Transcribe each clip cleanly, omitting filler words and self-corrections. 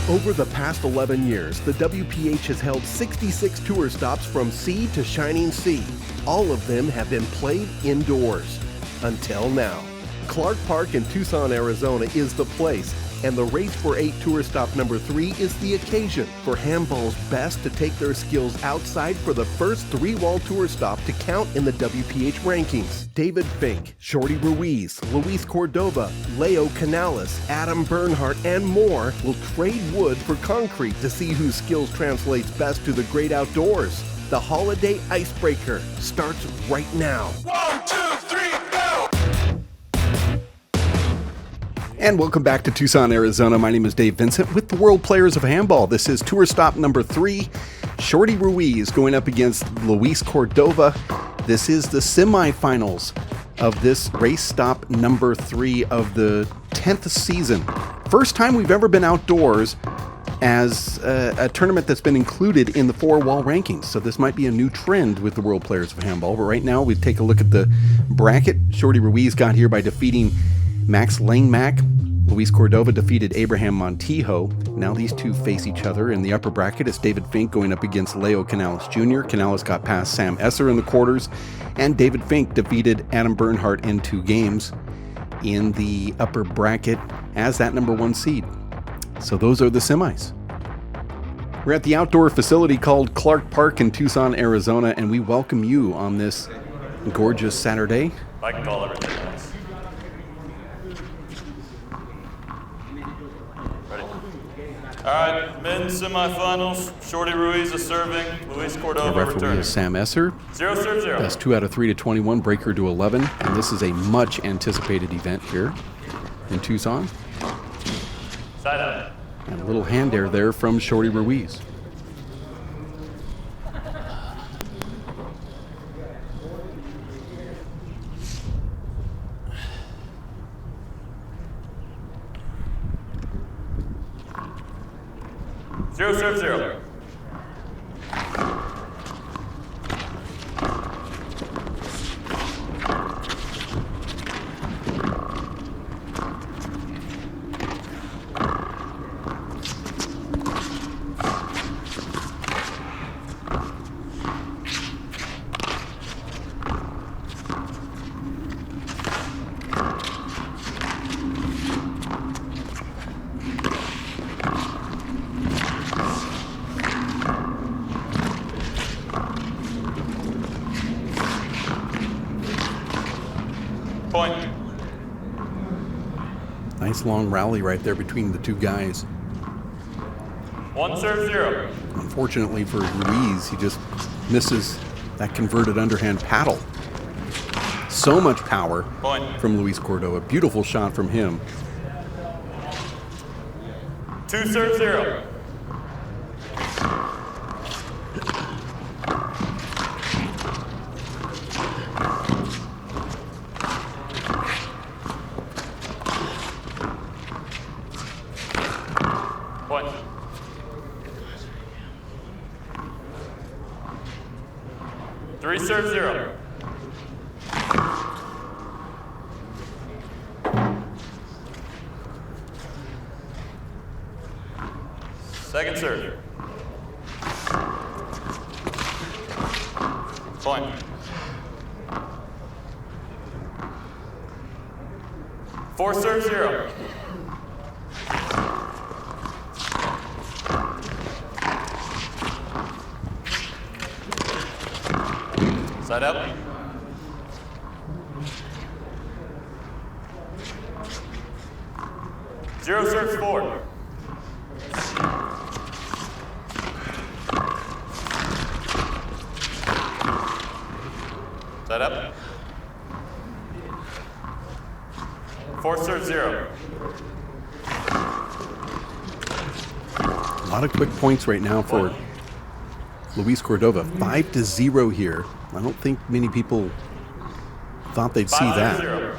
Over the past 11 years, the WPH has held 66 tour stops from sea to shining sea. All of them have been played indoors. Until now. Clark Park in Tucson, Arizona is the place, and the Race for 8 Tour Stop number 3 is the occasion for handball's best to take their skills outside for the first 3-wall tour stop to count in the WPH rankings. David Fink, Shorty Ruiz, Lucho Cordova, Leo Canales, Adam Bernhardt, and more will trade wood for concrete to see whose skills translates best to the great outdoors. The Holiday Icebreaker starts right now. 1, 2, 3, go! And welcome back to Tucson, Arizona. My name is Dave Vincent with the World Players of Handball. This is tour stop number 3. Shorty Ruiz going up against Lucho Cordova. This is the semifinals of this race stop number 3 of the 10th season. First time we've ever been outdoors as a tournament that's been included in the 4-wall rankings. So this might be a new trend with the World Players of Handball. But right now we take a look at the bracket. Shorty Ruiz got here by defeating Max Langmack. Lucho Cordova defeated Abraham Montijo. Now these two face each other. In the upper bracket, it's David Fink going up against Leo Canales Jr. Canales got past Sam Esser in the quarters, and David Fink defeated Adam Bernhardt in 2 games in the upper bracket as that number 1 seed. So those are the semis. We're at the outdoor facility called Clark Park in Tucson, Arizona, and we welcome you on this gorgeous Saturday. I can call everything else. Ready? All right, men's semifinals. Shorty Ruiz is serving. Lucho Cordova The referee returning. is Sam Esser. 0 serve 0. Best 2 out of 3 to 21, breaker to 11. And this is a much anticipated event here in Tucson. Side out. And a little hand air there from Shorty Ruiz. Zero serve 0. Point. Nice long rally right there between the two guys. 1 serve 0. Unfortunately for Ruiz, he just misses that converted underhand paddle. So much power Point. from Lucho Cordova. Beautiful shot from him. 2 serve 0. Point. 3 serve 0. Second serve. Point. 4 serve 0. Side out. Zero serves 4. Side up. 4 serves 0. A lot of quick points right now for Lucho Cordova. 5-0 here. I don't think many people thought they'd see that. 5-0.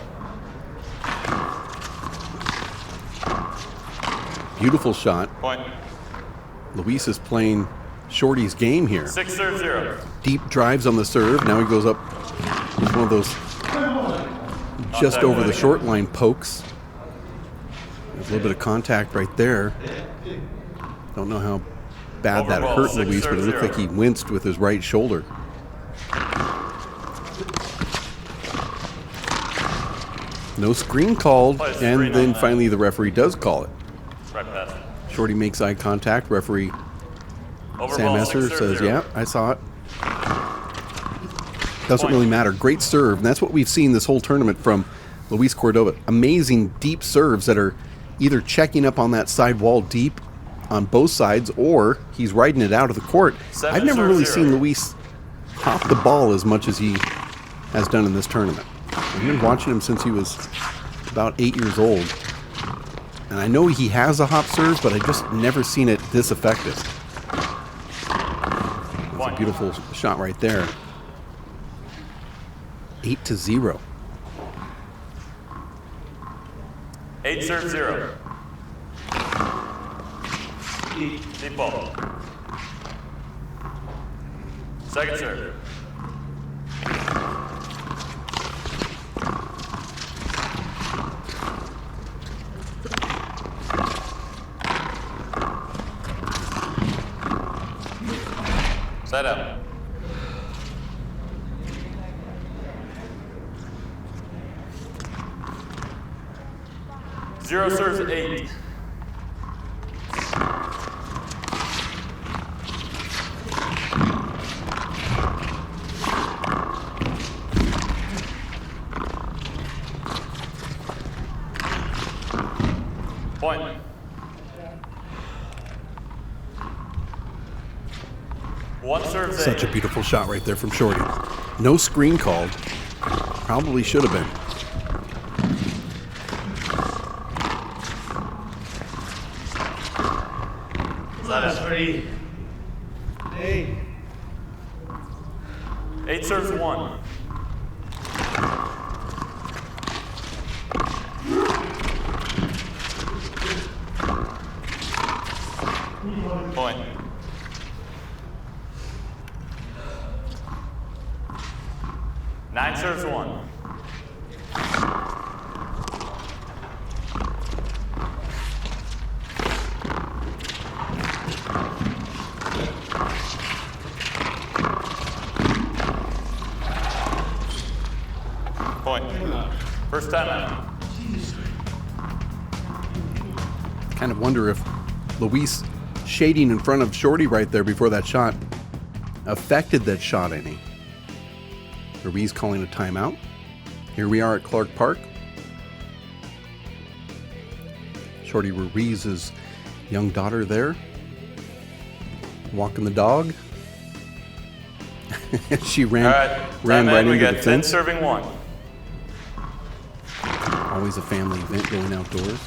Beautiful shot. Point. Luis is playing Shorty's game here. 6 serve 0. Deep drives on the serve. Now he goes up with one of those just over the short line pokes. There's a little bit of contact right there. Don't know how bad that Overball, hurt 6 Luis, but it serve looked like 0. he winced with his right shoulder. No screen called, Play a and screen then on that. finally the referee does call it. Right pass. Shorty makes eye contact. Referee Overball, Sam 6 Esser serve says, 0. yeah, I saw it. Doesn't Point. really matter. Great serve. And that's what we've seen this whole tournament from Luis Cordova. Amazing deep serves that are either checking up on that side wall deep on both sides, or he's riding it out of the court. 7 I've never serve really 0. seen Luis hop the ball as much as he has done in this tournament. I've been watching him since he was about 8 years old. And I know he has a hop serve, but I've just never seen it this effective. That's a beautiful shot right there. 8-0. 8 serve 0. Deep ball. Second serve. Side out. Zero serves 8. Point. One serves 8. Such a beautiful shot right there from Shorty. No screen called. Probably should have been. That's pretty. 8 serves 1. Point. Nine serves 1. Point. First time out. Kind of wonder if Luis shading in front of Shorty right there before that shot affected that shot any. Ruiz calling a timeout. Here we are at Clark Park. Shorty Ruiz's young daughter there, walking the dog. She ran, All right. ran Time right in. We into got the 10 fence. serving 1. Always a family event going outdoors.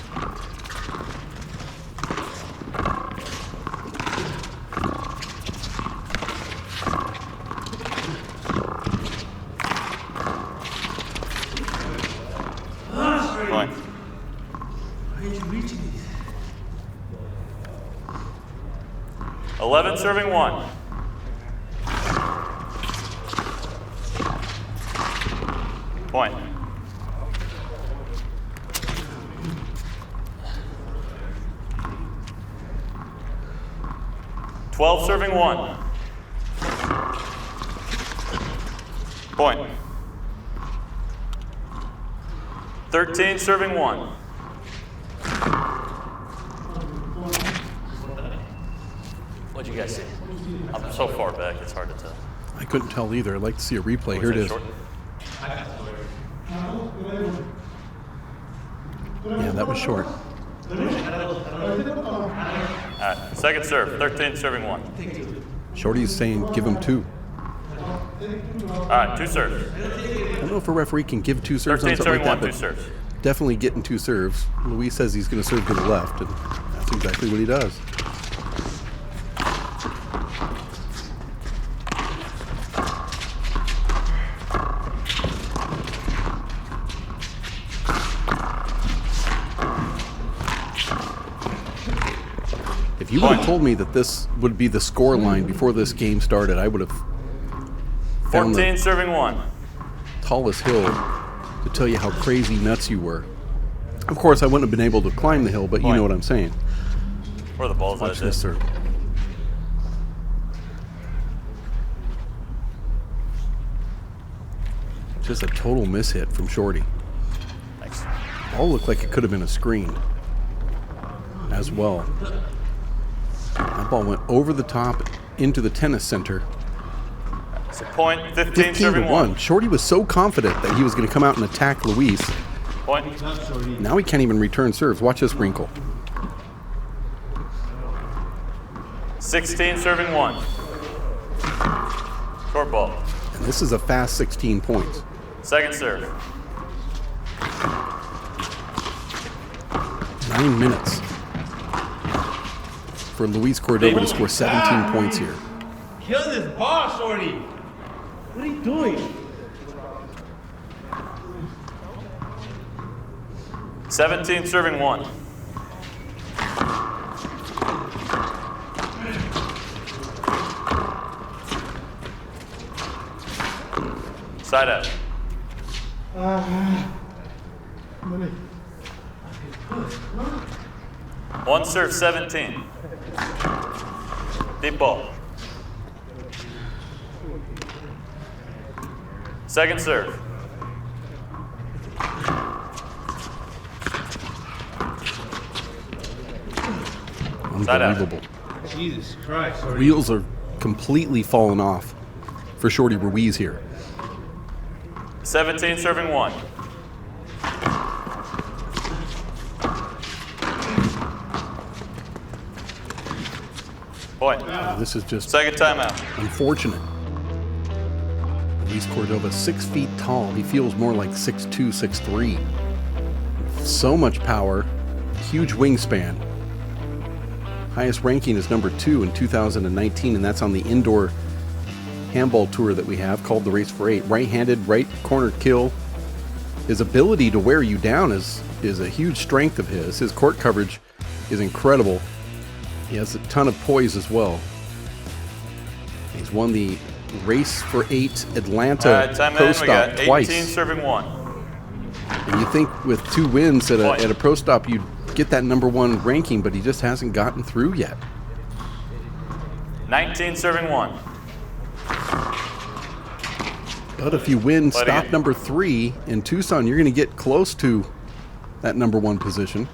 Point. 11 serving 1. Point. Twelve serving 1. Point. 13 serving 1. What'd you guys see? I'm so far back, it's hard to tell. I couldn't tell either. I'd like to see a replay. Here it is. Short? Yeah, that was short. All right, second serve, 13 serving 1. Shorty's saying give him 2. All right, 2 serves. I don't know if a referee can give 2 serves on 13 something serving like 1, that, 2 but serves. definitely getting 2 serves. Luis says he's going to serve to the left, and that's exactly what he does. If you would have told me that this would be the score line before this game started, I would have found 14 the serving 1. tallest hill to tell you how crazy nuts you were. Of course, I wouldn't have been able to climb the hill, but you know what I'm saying. Where the ball's Watch at. this serve. Just a total mishit from Shorty. Thanks. Ball looked like it could have been a screen as well. That ball went over the top into the tennis center. It's a point, 15 15 to serving 1. 1. Shorty was so confident that he was going to come out and attack Luis. Point. Now he can't even return serves. Watch this wrinkle. 16 serving 1. Short ball. And this is a fast 16 points. Second serve. 9 minutes for Luis Cordova to score 17 points here. Kill this ball, Shorty. What are you doing? 17 serving 1. Side out. One serve 17. Deep ball. Second serve. Unbelievable. Jesus Christ. Wheels are completely falling off for Shorty Ruiz here. 17 serving 1. Point. This is just Second timeout. unfortunate. Luis Cordova, 6 feet tall. He feels more like 6'2", 6'3". So much power, huge wingspan. Highest ranking is number 2 in 2019, and that's on the indoor handball tour that we have called the Race for 8. Right-handed, right corner kill. His ability to wear you down is a huge strength of his. His court coverage is incredible. He has a ton of poise as well. He's won the Race for 8 Atlanta Time Pro in. We Stop got 18 twice. serving 1. And you think with 2 wins at Point. a Pro Stop you'd get that number 1 ranking, but he just hasn't gotten through yet. 19 serving 1. But if you win Play it stop again. number 3 in Tucson, you're going to get close to that number 1 position.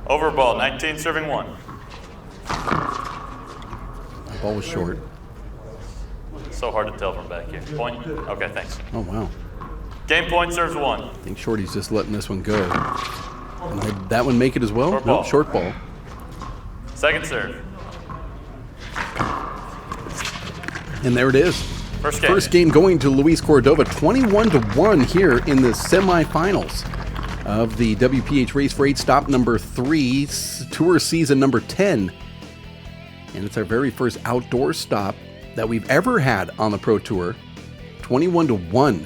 Over ball. 19 serving 1. The ball was short. So hard to tell from back here. Point. Okay, thanks. Oh, wow. Game point serves 1. I think Shorty's just letting this one go. And did that one make it as well? Short No, ball. short ball. Second serve. And there it is. First game. First game going to Luis Cordova, 21-1 here in the semifinals of the WPH Race for 8 Stop number 3, tour season number 10. And it's our very first outdoor stop that we've ever had on the Pro Tour. 21-1.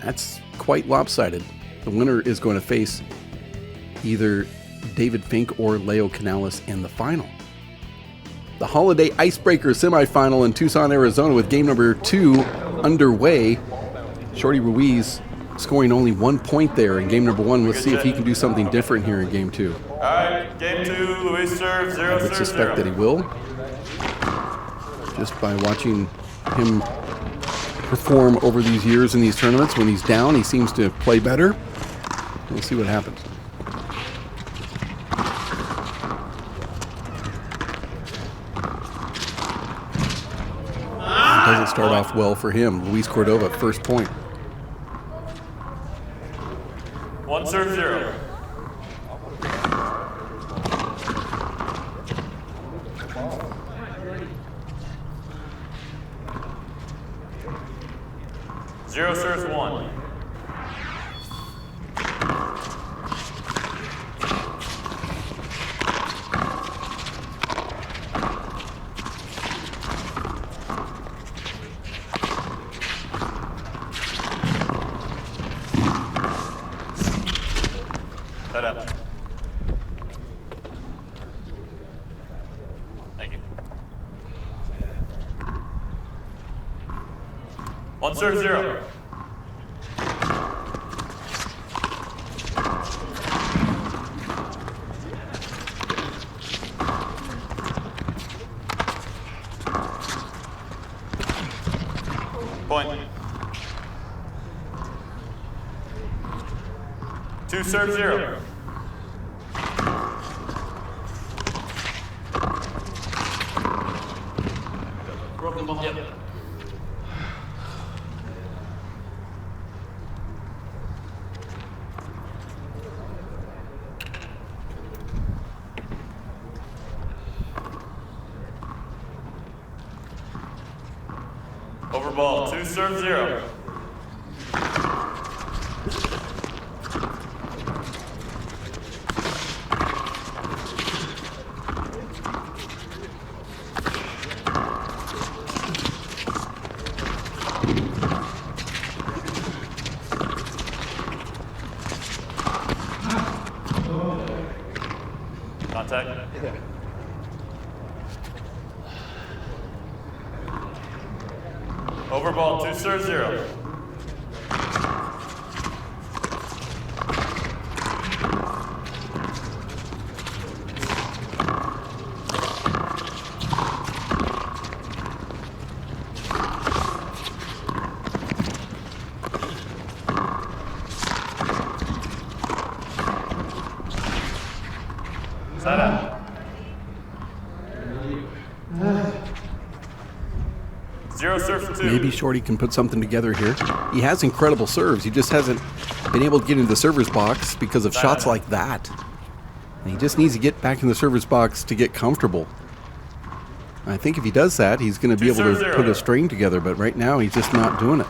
That's quite lopsided. The winner is going to face either David Fink or Leo Canales in the final. The Holiday Icebreaker semifinal in Tucson, Arizona, with game number 2 underway. Shorty Ruiz scoring only 1 point there in game number 1. We'll see if he can do something different here in game 2. All right, game 2, Luis serves 0 I would serves suspect 0. that he will, just by watching him perform over these years in these tournaments. When he's down, he seems to play better. We'll see what happens. It doesn't start off well for him. Luis Cordova, first point. 1 serve 0. Zero serves 1. Set up. Thank you. 1 serve 0. 2 serve 0. Broken ball. Yep. Over ball, 2 serve 0. Contact. Over ball, 2 serve 0. Side out. 0 serve 2. Maybe Shorty can put something together here. He has incredible serves. He just hasn't been able to get into the server's box because of shots like that. And he just needs to get back in the server's box to get comfortable. I think if he does that, he's going to be able to put a string together, but right now he's just not doing it.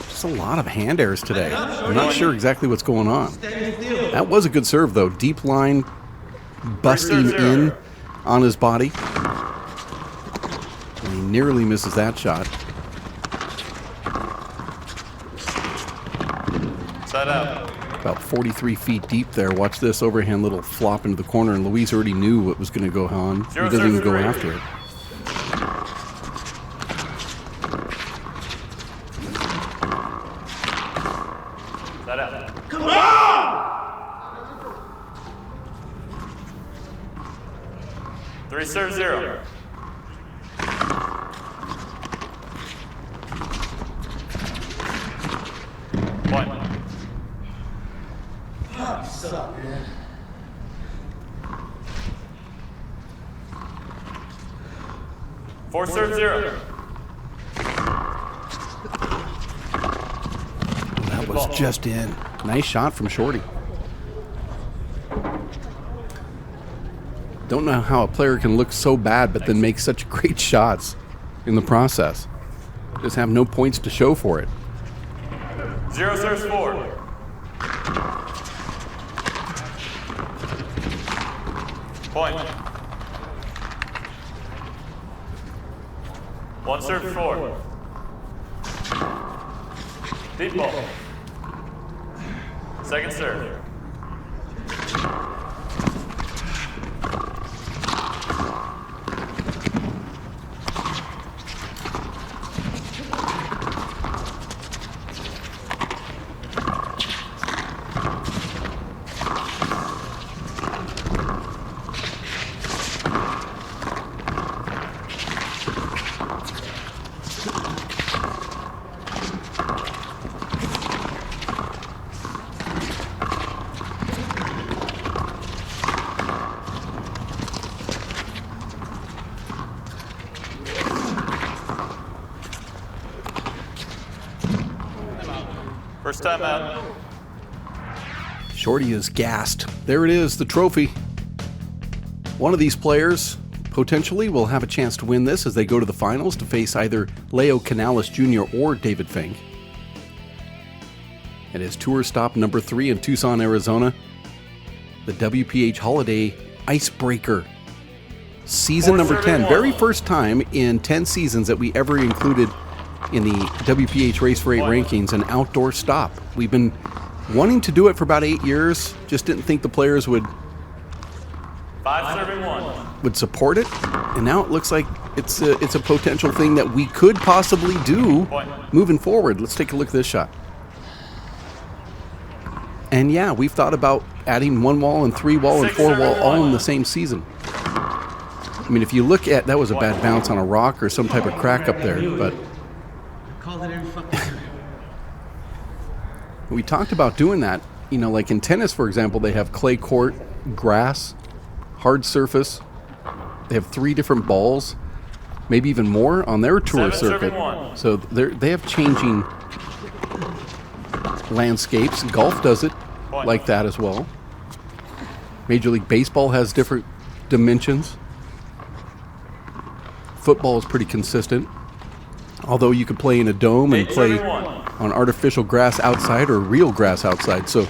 Just a lot of hand errors today. I'm not sure exactly what's going on. That was a good serve, though. Deep line, busting in on his body. And he nearly misses that shot. Side out. About 43 feet deep there. Watch this overhand little flop into the corner, and Luiz already knew what was going to go on. He doesn't even go after it. Side out. Come on! 3 serve 0. Point. What's up, man? Four serve 0. That was just in. Nice shot from Shorty. Don't know how a player can look so bad but then make such great shots in the process. Just have no points to show for it. 0 serves 4. Point. 1 serve 4. Deep ball. Second serve. First time out. Shorty is gassed. There it is, the trophy. One of these players potentially will have a chance to win this as they go to the finals to face either Leo Canales Jr. or David Fink. It is tour stop number 3 in Tucson, Arizona. The WPH Holiday Icebreaker. Season number 10. Very first time in 10 seasons that we ever included in the WPH Race for 8 rankings an outdoor stop. We've been wanting to do it for about 8 years. Just didn't think the players would 5 serving 1. would support it, and now it looks like it's a potential thing that we could possibly do moving forward. Let's take a look at this shot. And yeah, we've thought about adding 1 wall and 3 wall and 4 wall all in the same season. I mean, if you look at, that was a bad bounce on a rock or some type of crack up there, but we talked about doing that, You know, like in tennis, for example, they have clay court, grass, hard surface. They have 3 different balls, maybe even more on their tour circuit. So they have changing landscapes. Golf does it like that as well. Major League Baseball has different dimensions. Football is pretty consistent. Although you could play in a dome and play on artificial grass outside or real grass outside. So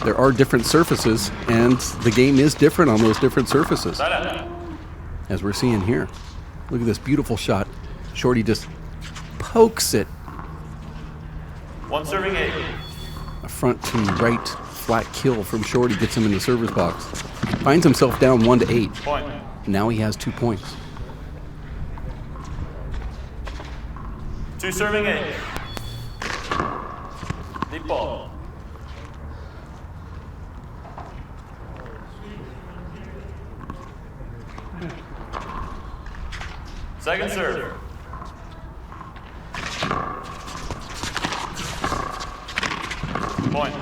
there are different surfaces, and the game is different on those different surfaces, as we're seeing here. Look at this beautiful shot. Shorty just pokes it. 1 serving 8. A front to right flat kill from Shorty gets him in the service box. Finds himself down 1-8. Point. Now he has 2 points. 2 serving 8. Deep ball. Second serve. Point.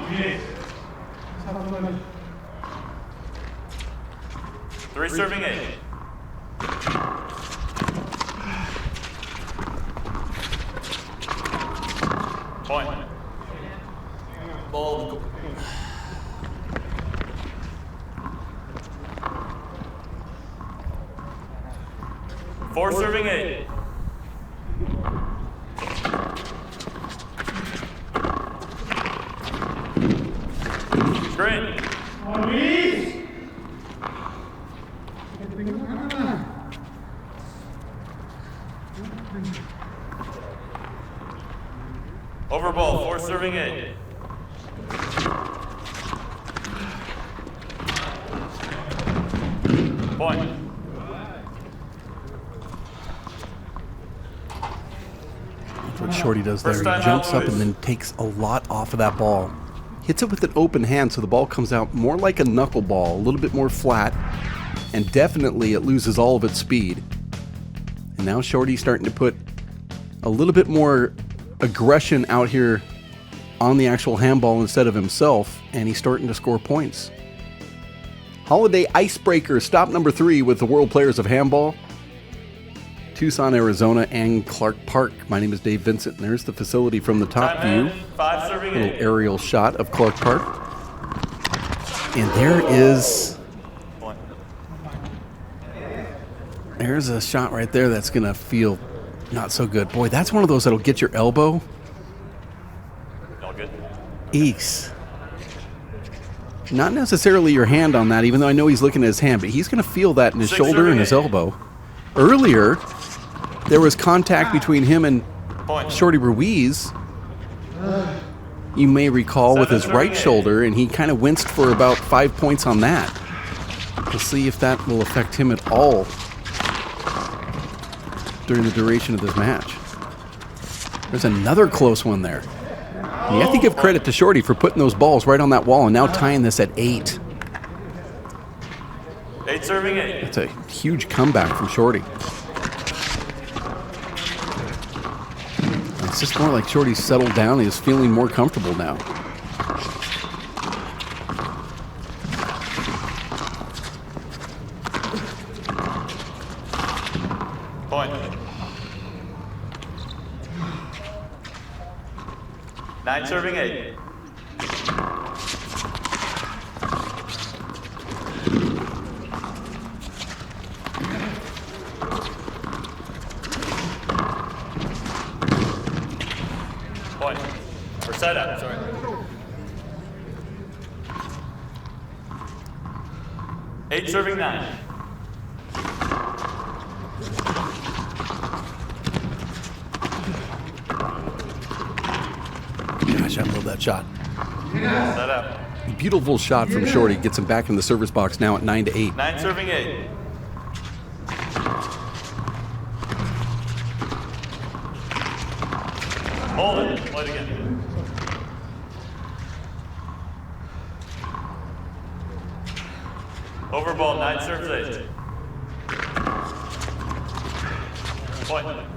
3 serving 8. Point. Ball. 4 serving 8. Screen. Ruiz. Over ball, 4 serving 8. Point. That's what Shorty does there. First He time jumps out, up and Luiz. then takes a lot off of that ball. Hits it with an open hand, so the ball comes out more like a knuckleball, a little bit more flat, and definitely it loses all of its speed. And now Shorty's starting to put a little bit more aggression out here on the actual handball instead of himself, and he's starting to score points. Holiday Icebreaker, stop number 3 with the World Players of Handball. Tucson, Arizona, and Clark Park. My name is Dave Vincent, and there's the facility from the top view. 5 serving Little 8. aerial shot of Clark Park. And there's a shot right there that's going to feel not so good. Boy, that's one of those that'll get your elbow. All good. Eeks. Not necessarily your hand on that, even though I know he's looking at his hand, but he's going to feel that in his 6 shoulder serving and his 8. elbow. Earlier, there was contact between him and Point. Shorty Ruiz. You may recall with his right shoulder, and he kind of winced for about 5 points on that. We'll see if that will affect him at all during the duration of this match. There's another close one there. And you have to give credit to Shorty for putting those balls right on that wall and now tying this at 8. 8 serving 8. It's a huge comeback from Shorty. It's just more like Shorty's settled down. He's feeling more comfortable now. Point. 9 serving 8. Point. Or set up, sorry. 8 serving 9. Gosh, I love that shot. Set up. Beautiful shot from Shorty. Gets him back in the service box now at 9-8. 9 serving 8. Hold it. Play it again. Over ball, 9 serves 8. Point.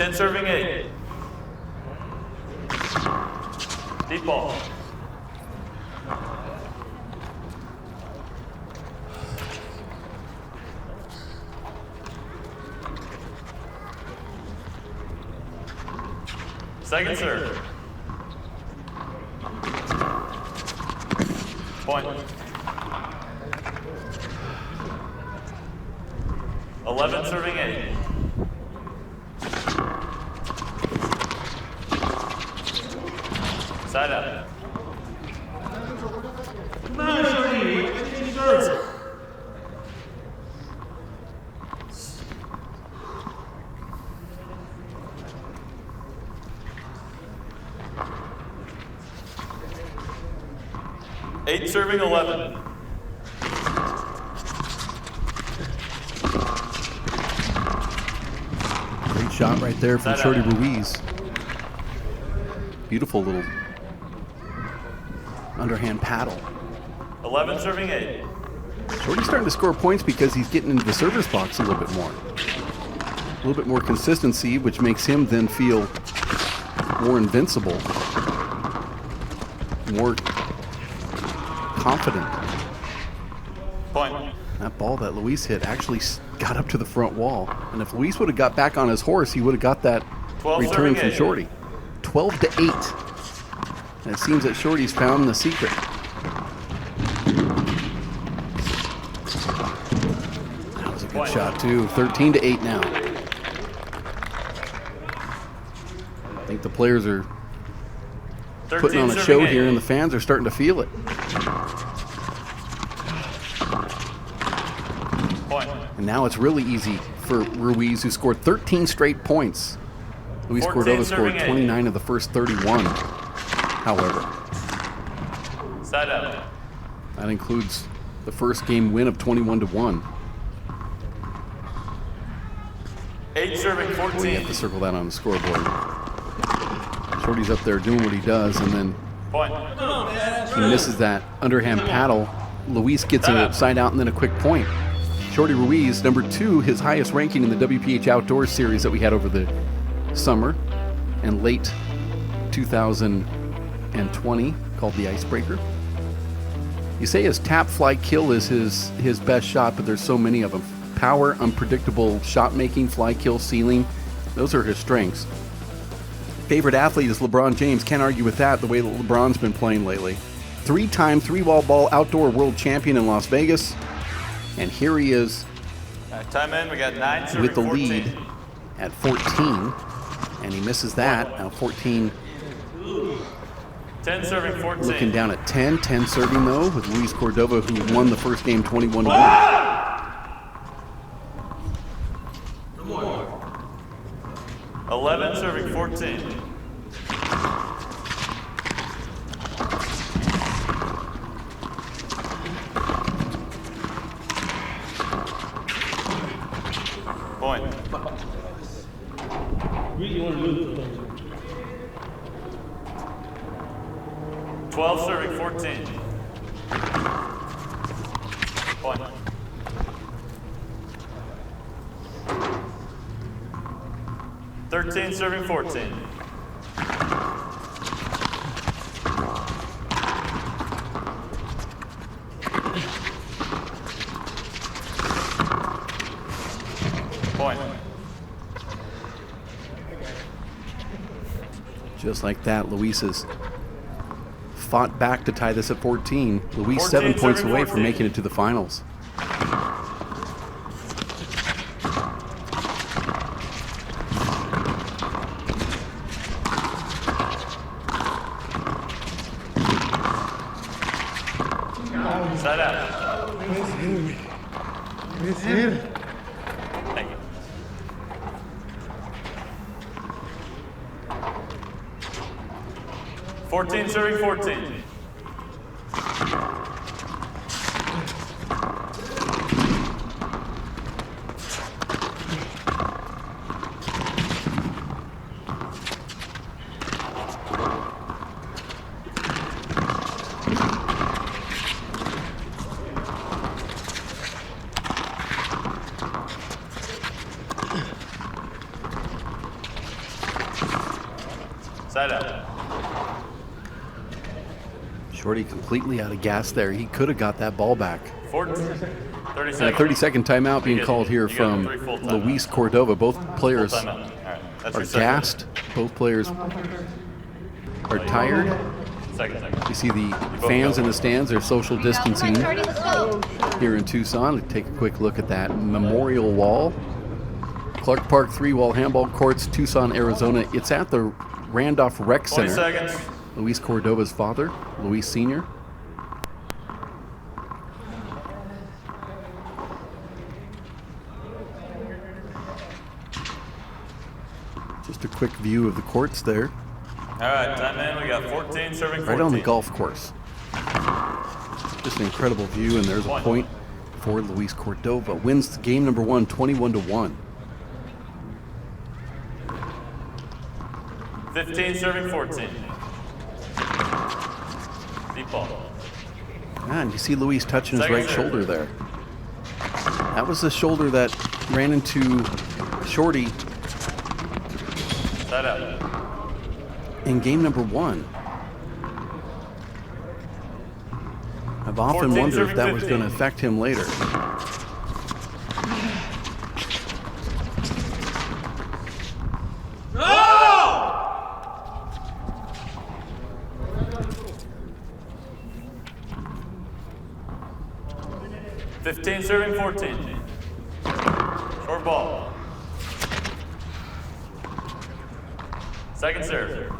10 serving 8. Deep ball. Second serve. Point. 11 serving 8. Side up. Come on, Shorty. Serve. Eight serving 11. Great shot right there from Side Shorty out. Ruiz. Beautiful little underhand paddle. 11 serving 8. Shorty's starting to score points because he's getting into the service box a little bit more. A little bit more consistency, which makes him then feel more invincible, more confident. Point. That ball that Luis hit actually got up to the front wall. And if Luis would have got back on his horse, he would have got that 12 return serving from 8. Shorty. 12-8. And it seems that Shorty's found the secret. That was a good Point. shot too. 13-8 now. I think the players are 13 putting on a serving show 8. here, and the fans are starting to feel it. Point. And now it's really easy for Ruiz, who scored 13 straight points. Luis 14 Cordova scored serving 8. 29 of the first 31, however. Side up. That includes the first game win of 21-1. 8 serving We 14. have to circle that on the scoreboard. Shorty's up there doing what he does, and then Point. he misses that underhand paddle. Luis gets a side out and then a quick point. Shorty Ruiz, number 2, his highest ranking in the WPH Outdoor Series that we had over the summer and late 2020, called the Icebreaker. You say his tap, fly, kill is his best shot, but there's so many of them. Power, unpredictable shot making, fly, kill, ceiling, those are his strengths. Favorite athlete is LeBron James. Can't argue with that, the way that LeBron's been playing lately. 3-time 3-wall ball outdoor world champion in Las Vegas. And here he is Time in. We got 9 serving with the 14. lead at 14. And he misses that. Now 14 10 serving 14. looking down at 10. 10 serving though with Luis Cordova, who won the first game 21-1. 11 serving 14. Point. Really want to lose. 12 serving 14. Point. Thirteen serving 14. Point. Just like that, Luis has fought back to tie this at 14. Luis 14 7 points serving away from 14. making it to the finals. Side out. Thank you. Fourteen serving 14. Shorty completely out of gas there. He could have got that ball back. 30 And a seconds. 30-second timeout being called here You from got 3 full timeouts. Luis Cordova. Both players Full timeout. All right. That's are your second. gassed. Both players are tired. Second. You see the fans in the stands. They're social distancing here in Tucson. Take a quick look at that memorial wall. Clark Park 3-wall handball courts, Tucson, Arizona. It's at the Randolph Rec 20 Center. seconds. Luis Cordova's father, Luis Sr. Just a quick view of the courts there. All right, time in. We got 14 serving 14. Right on the golf course. Just an incredible view, and there's a point for Luis Cordova. Wins game number 1, 21-1. 15 serving 14. Deep ball. And you see Luis touching his right shoulder there. That was the shoulder that ran into Shorty Side out. in game number 1. I've often 14 wondered if serving that was 15. going to affect him later. No! 15 serving 14. Short ball. Second serve.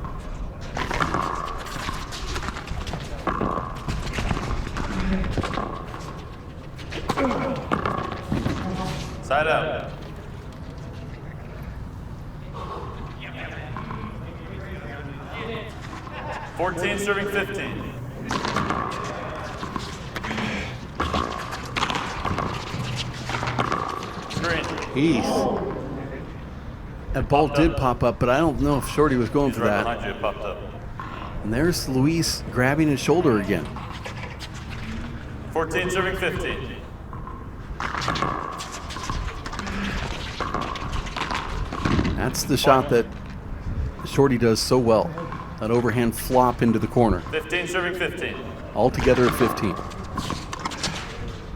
Side out. Fourteen serving 15. Green. Jeez. That ball did pop up, but I don't know if Shorty was going He's for right that. behind you. It popped up. And there's Luis grabbing his shoulder again. 14 serving 15. That's the shot that Shorty does so well. That overhand flop into the corner. 15 serving 15. Altogether at 15.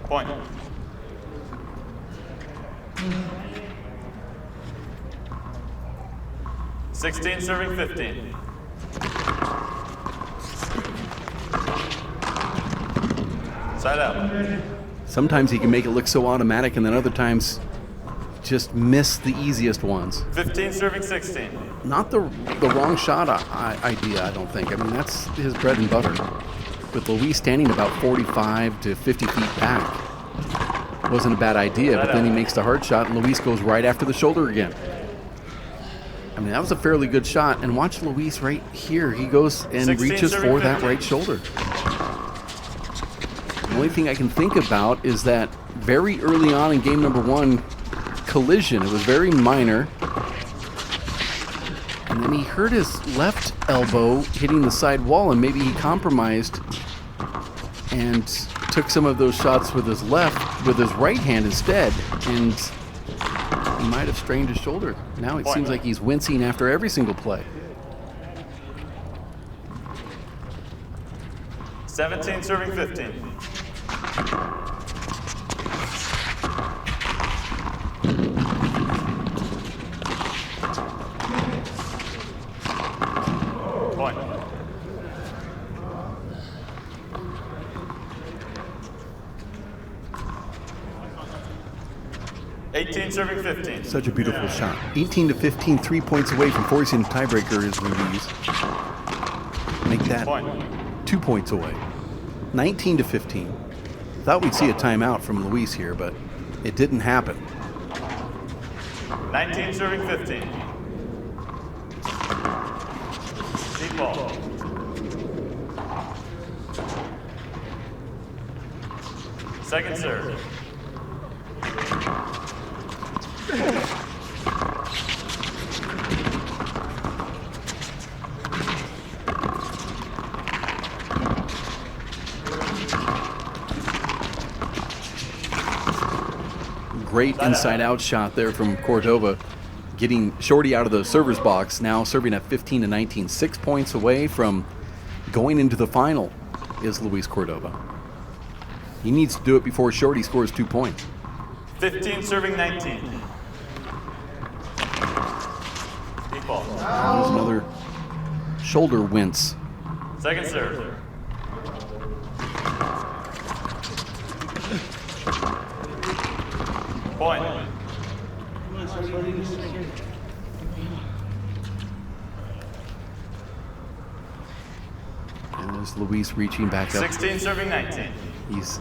Point. Sixteen serving 15. Side out. Sometimes he can make it look so automatic, and then other times just miss the easiest ones. 15 serving 16. Not the wrong shot idea, I don't think. I mean, that's his bread and butter. With Luis standing about 45 to 50 feet back. Wasn't a bad idea, but then he makes the hard shot, and Luis goes right after the shoulder again. I mean, that was a fairly good shot, and watch Luis right here. He goes and 16 reaches serving for that 15. right shoulder. The only thing I can think about is that very early on in game number 1 collision. It was very minor. And then he hurt his left elbow hitting the side wall, and maybe he compromised and took some of those shots with his right hand instead, and he might have strained his shoulder. Now it seems like he's wincing after every single play. 17 serving 15. Point. Eighteen serving 15. Such a beautiful shot. 18 to 15, 3 points away from forcing the tiebreaker is Ruiz. Make that Point. 2 points away. 19 to 15. Thought we'd see a timeout from Luis here, but it didn't happen. 19 serving 15. Deep ball. Second serve. Great inside-out shot there from Cordova, getting Shorty out of the server's box, now serving at 15 to 19. 6 points away from going into the final is Luis Cordova. He needs to do it before Shorty scores 2 points. 15 serving 19. Equal. There's another shoulder wince. Second serve. Point. And there's Luis reaching back up. 16 serving 19. He's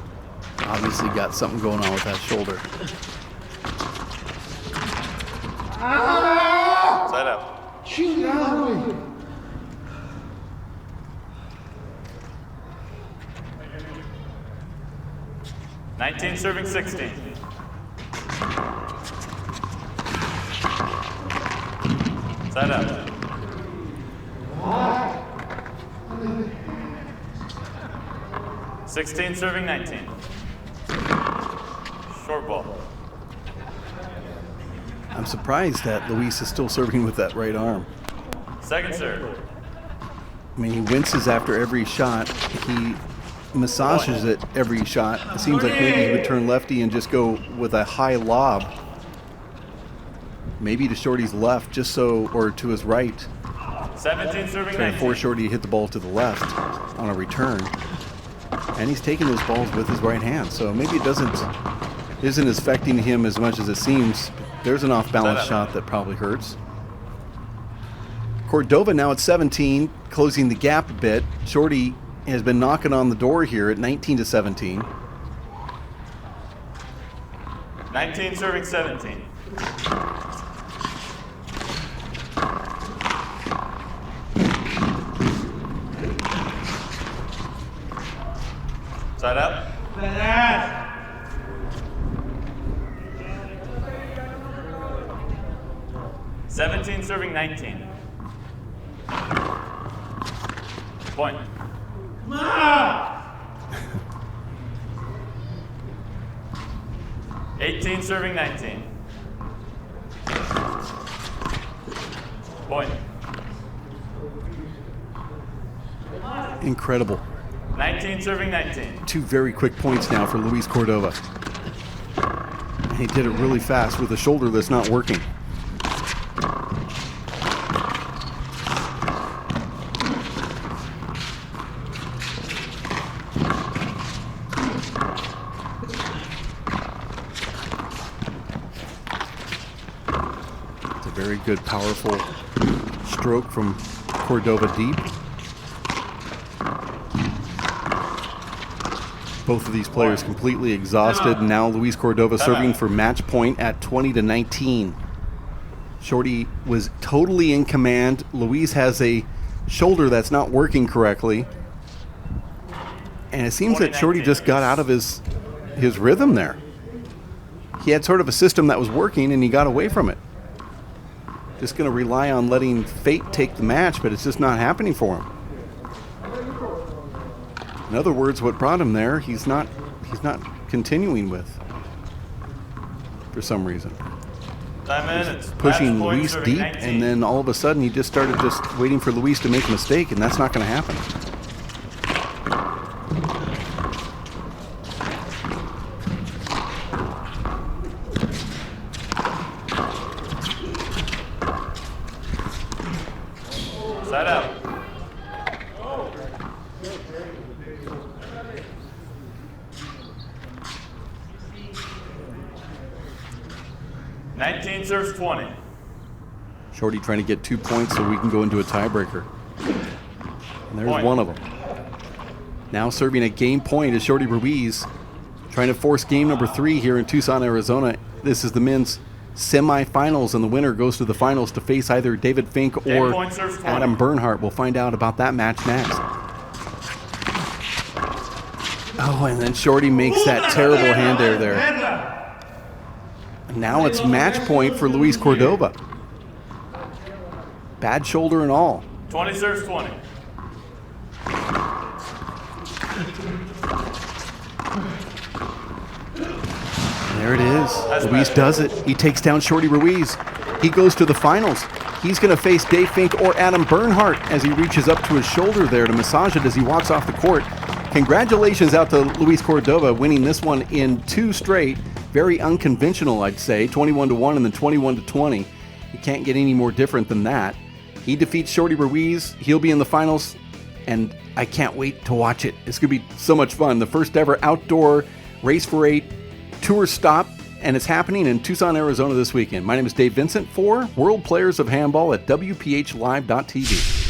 obviously got something going on with that shoulder. Side up. 19 serving 16. Side up. Sixteen serving 19. Short ball. I'm surprised that Luis is still serving with that right arm. Second serve. I mean, he winces after every shot. He massages it every shot. It seems like maybe he would turn lefty and just go with a high lob. Maybe to Shorty's left, just so, or to his right. 17 serving 19. Trying to force Shorty to hit the ball to the left on a return. And he's taking those balls with his right hand, so maybe it isn't affecting him as much as it seems. There's an off-balance shot that probably hurts. Cordova now at 17, closing the gap a bit. Shorty has been knocking on the door here at 19-17. 19 serving 17. Side up. 17 serving 19. Point. 18 serving 19. Point. Incredible. 19 serving 19. 2 very quick points now for Luis Cordova. And he did it really fast with a shoulder that's not working. It's a very good, powerful stroke from Cordova deep. Both of these players completely exhausted. Now Luis Cordova serving for match point at 20-19. Shorty was totally in command. Luis has a shoulder that's not working correctly. And it seems that Shorty just got out of his rhythm there. He had sort of a system that was working and he got away from it. Just going to rely on letting fate take the match, but it's just not happening for him. In other words, what brought him there, he's not continuing with for some reason. Pushing Luis deep, and then all of a sudden he just started just waiting for Luis to make a mistake, and that's not going to happen. Side out. 19 serves 20. Shorty trying to get 2 points so we can go into a tiebreaker. And there's one of them. Now serving a game point is Shorty Ruiz, trying to force game number 3 here in Tucson, Arizona. This is the men's semifinals, and the winner goes to the finals to face either David Fink or Adam Bernhardt. We'll find out about that match next. Oh, and then Shorty makes that terrible hand air there. Now it's match point for Luis Cordova. Bad shoulder and all. 20 serves 20. There it is. Luis does it. He takes down Shorty Ruiz. He goes to the finals. He's going to face Dave Fink or Adam Bernhardt as he reaches up to his shoulder there to massage it as he walks off the court. Congratulations out to Luis Cordova winning this one in 2 straight. Very unconventional, I'd say. 21-1 and then 21-20. You can't get any more different than that. He defeats Shorty Ruiz. He'll be in the finals, and I can't wait to watch it. It's going to be so much fun. The first ever outdoor Race for 8 tour stop, and it's happening in Tucson, Arizona this weekend. My name is Dave Vincent for World Players of Handball at WPHlive.tv.